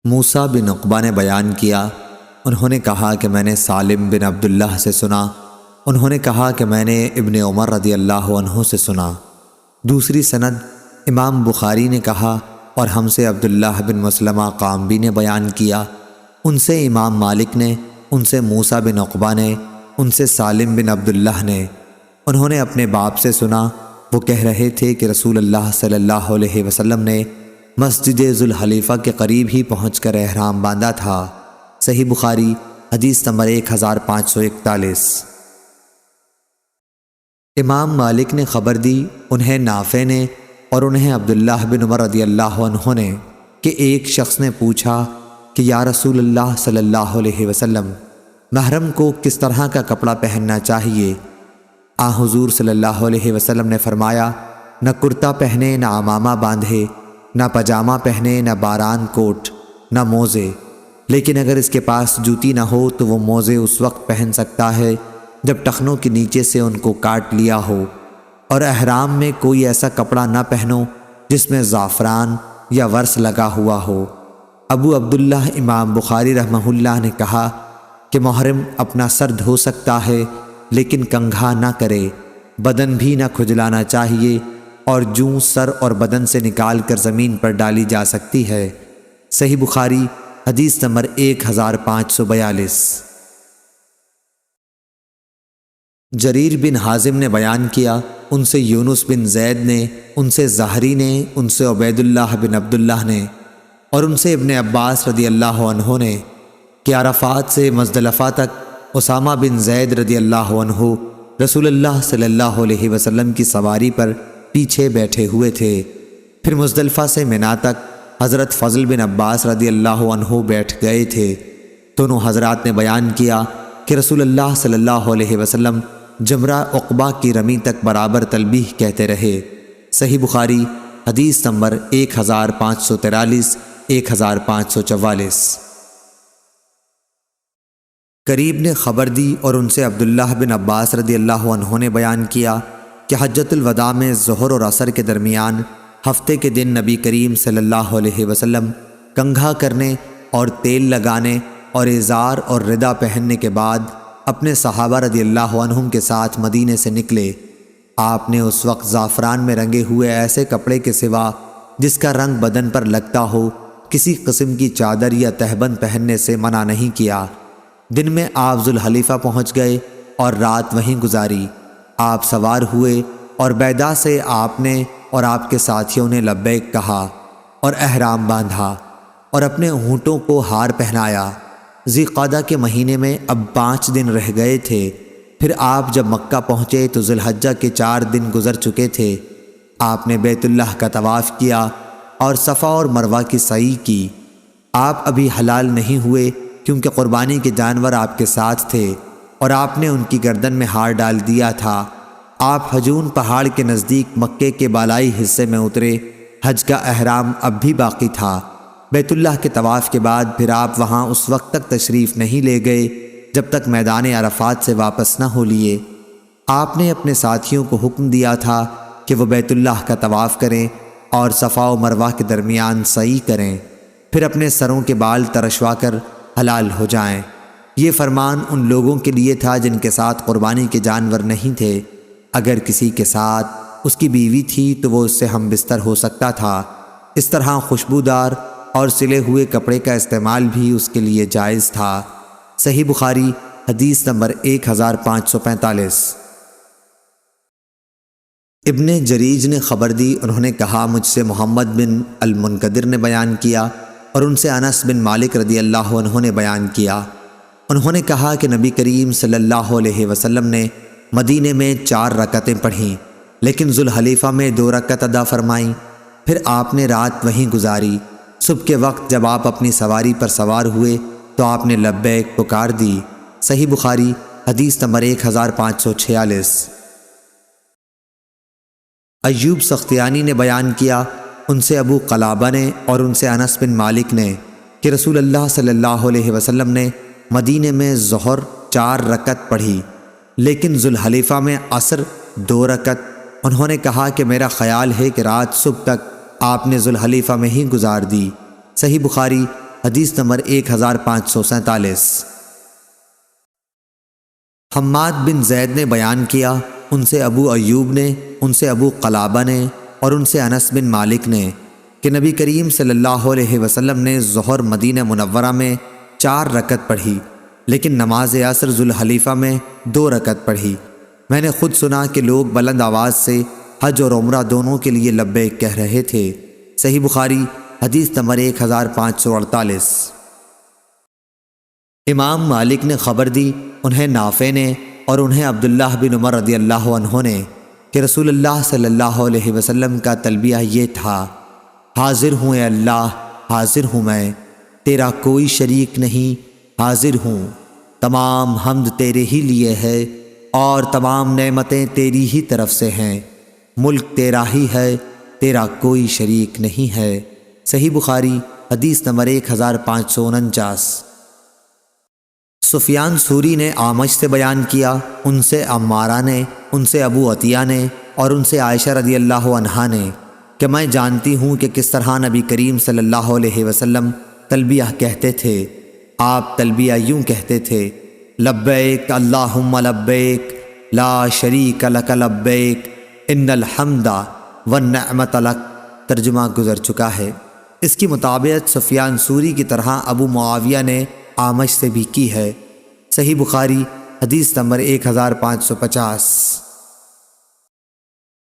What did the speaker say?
موسیٰ بن عقبہ نے بیان کیا، انہوں نے کہا کہ میں نے سالم بن عبداللہ سے سنا، انہوں نے کہا کہ میں نے ابن عمر رضی اللہ عنہ سے سنا۔ دوسری سند امام بخاری نے کہا اور ہم سے عبداللہ بن مسلمہ قامبی نے بیان کیا، ان سے امام مالک نے، ان سے موسیٰ بن عقبہ نے، ان سے سالم بن عبداللہ نے، انہوں نے اپنے باپ سے سنا، وہ کہہ رہے تھے کہ رسول اللہ صلی اللہ علیہ وسلم نے مسجد ذوالحلیفہ کے قریب ہی پہنچ کر احرام باندھا تھا۔ صحیح بخاری حدیث نمبر 1541۔ امام مالک نے خبر دی، انہیں نافع نے اور انہیں عبداللہ بن عمر رضی اللہ عنہ نے، کہ ایک شخص نے پوچھا کہ یا رسول اللہ صلی اللہ علیہ وسلم، محرم کو کس طرح کا کپڑا پہننا چاہیے؟ حضور صلی اللہ علیہ وسلم نے فرمایا، نہ کرتا پہنے، نہ عمامہ باندھے، نہ پاجامہ پہنے، نہ باران کوٹ، نہ موزے، لیکن اگر اس کے پاس جوتی نہ ہو تو وہ موزے اس وقت پہن سکتا ہے جب ٹخنوں کے نیچے سے ان کو کاٹ لیا ہو، اور احرام میں کوئی ایسا کپڑا نہ پہنو جس میں زعفران یا ورس لگا ہوا ہو۔ ابو عبداللہ امام بخاری رحمہ اللہ نے کہا کہ محرم اپنا سر دھو سکتا ہے لیکن کنگھا نہ کرے، بدن بھی نہ کھجلانا چاہیے، اور جوں سر اور بدن سے نکال کر زمین پر ڈالی جا سکتی ہے۔ صحیح بخاری حدیث نمبر 1542۔ جریر بن حازم نے بیان کیا، ان سے یونس بن زید نے، ان سے زہری نے، ان سے عبید اللہ بن عبداللہ نے، اور ان سے ابن عباس رضی اللہ عنہ نے کہ عرفات سے مزدلفہ تک اسامہ بن زید رضی اللہ عنہ رسول اللہ صلی اللہ علیہ وسلم کی سواری پر پیچھے بیٹھے ہوئے تھے۔ پھر مزدلفہ سے منا تک حضرت فضل بن عباس رضی اللہ عنہ بیٹھ گئے تھے۔ دونوں حضرات نے بیان کیا کہ رسول اللہ صلی اللہ علیہ وسلم جمرہ عقبہ کی رمی تک برابر تلبیہ کہتے رہے۔ صحیح بخاری حدیث نمبر 1543، 1544۔ قریب نے خبر دی اور ان سے عبداللہ بن عباس رضی اللہ عنہ نے بیان کیا کہ حجۃ الوداع میں ظہر اور عصر کے درمیان ہفتے کے دن نبی کریم صلی اللہ علیہ وسلم کنگھا کرنے اور تیل لگانے اور ازار اور رداء پہننے کے بعد اپنے صحابہ رضی اللہ عنہم کے ساتھ مدینے سے نکلے۔ آپ نے اس وقت زعفران میں رنگے ہوئے ایسے کپڑے کے سوا جس کا رنگ بدن پر لگتا ہو کسی قسم کی چادر یا تہبند پہننے سے منع نہیں کیا۔ دن میں آپ ذوالحلیفہ پہنچ گئے اور رات وہیں گزاری۔ آپ سوار ہوئے اور بیدا سے آپ نے اور آپ کے ساتھیوں نے لبیک کہا اور احرام باندھا اور اپنے اونٹوں کو ہار پہنایا۔ ذی قعدہ کے مہینے میں اب 5 دن رہ گئے تھے۔ پھر آپ جب مکہ پہنچے تو ذی الحجہ کے 4 دن گزر چکے تھے۔ آپ نے بیت اللہ کا طواف کیا اور صفا اور مروہ کی سعی کی۔ آپ ابھی حلال نہیں ہوئے کیونکہ قربانی کے جانور آپ کے ساتھ تھے اور آپ نے ان کی گردن میں ہار ڈال دیا تھا۔ آپ حجون پہاڑ کے نزدیک مکے کے بالائی حصے میں اترے۔ حج کا احرام اب بھی باقی تھا۔ بیت اللہ کے طواف کے بعد پھر آپ وہاں اس وقت تک تشریف نہیں لے گئے جب تک میدان عرفات سے واپس نہ ہو لیے۔ آپ نے اپنے ساتھیوں کو حکم دیا تھا کہ وہ بیت اللہ کا طواف کریں اور صفا و مروہ کے درمیان سعی کریں، پھر اپنے سروں کے بال ترشوا کر حلال ہو جائیں۔ یہ فرمان ان لوگوں کے لیے تھا جن کے ساتھ قربانی کے جانور نہیں تھے۔ اگر کسی کے ساتھ اس کی بیوی تھی تو وہ اس سے ہم بستر ہو سکتا تھا۔ اس طرح خوشبودار اور سلے ہوئے کپڑے کا استعمال بھی اس کے لیے جائز تھا۔ صحیح بخاری حدیث نمبر 1545۔ ابن جریج نے خبر دی، انہوں نے کہا مجھ سے محمد بن المنکدر نے بیان کیا اور ان سے انس بن مالک رضی اللہ عنہ نے بیان کیا۔ انہوں نے کہا کہ نبی کریم صلی اللہ علیہ وسلم نے مدینے میں 4 رکعتیں پڑھیں لیکن ذوالحلیفہ میں 2 رکعت ادا فرمائیں۔ پھر آپ نے رات وہیں گزاری۔ صبح کے وقت جب آپ اپنی سواری پر سوار ہوئے تو آپ نے لبیک پکار دی۔ صحیح بخاری حدیث نمبر 1546۔ ایوب سختیانی نے بیان کیا، ان سے ابو قلابہ نے اور ان سے انس بن مالک نے کہ رسول اللہ صلی اللہ علیہ وسلم نے مدینے میں ظہر 4 رکعت پڑھی لیکن ذوالحلیفہ میں عصر 2 رکعت۔ انہوں نے کہا کہ میرا خیال ہے کہ رات صبح تک آپ نے ذوالحلیفہ میں ہی گزار دی۔ صحیح بخاری حدیث نمبر 1547۔ حماد بن زید نے بیان کیا، ان سے ابو ایوب نے، ان سے ابو قلابہ نے اور ان سے انس بن مالک نے کہ نبی کریم صلی اللہ علیہ وسلم نے ظہر مدینہ منورہ میں 4 رکعت پڑھی، لیکن نماز عصر ذوالحلیفہ میں 2 رکعت پڑھی۔ میں نے خود سنا کہ لوگ بلند آواز سے حج اور عمرہ دونوں کے لیے لبیک کہہ رہے تھے۔ صحیح بخاری حدیث نمبر 1548۔ امام مالک نے خبر دی، انہیں نافع نے اور انہیں عبداللہ بن عمر رضی اللہ عنہ نے کہ رسول اللہ صلی اللہ علیہ وسلم کا تلبیہ یہ تھا: حاضر ہوں اے اللہ، حاضر ہوں میں، تیرا کوئی شریک نہیں، حاضر ہوں، تمام حمد تیرے ہی لیے ہے اور تمام نعمتیں تیری ہی طرف سے ہیں، ملک تیرا ہی ہے، تیرا کوئی شریک نہیں ہے۔ صحیح بخاری حدیث نمبر 1549۔ سفیان ثوری نے اعمش سے بیان کیا، ان سے عمارہ نے، ان سے ابو عطیہ نے اور ان سے عائشہ رضی اللہ عنہا نے کہ میں جانتی ہوں کہ کس طرح نبی کریم صلی اللہ علیہ وسلم تلبیہ کہتے تھے۔ آپ تلبیہ یوں کہتے تھے: لبیک اللہم لبیک، لا شریک لک لبیک، ان الحمد والنعمت لک۔ ترجمہ گزر چکا ہے۔ اس کی مطابقت سفیان ثوری کی طرح ابو معاویہ نے اعمش سے بھی کی ہے۔ صحیح بخاری حدیث نمبر 1550۔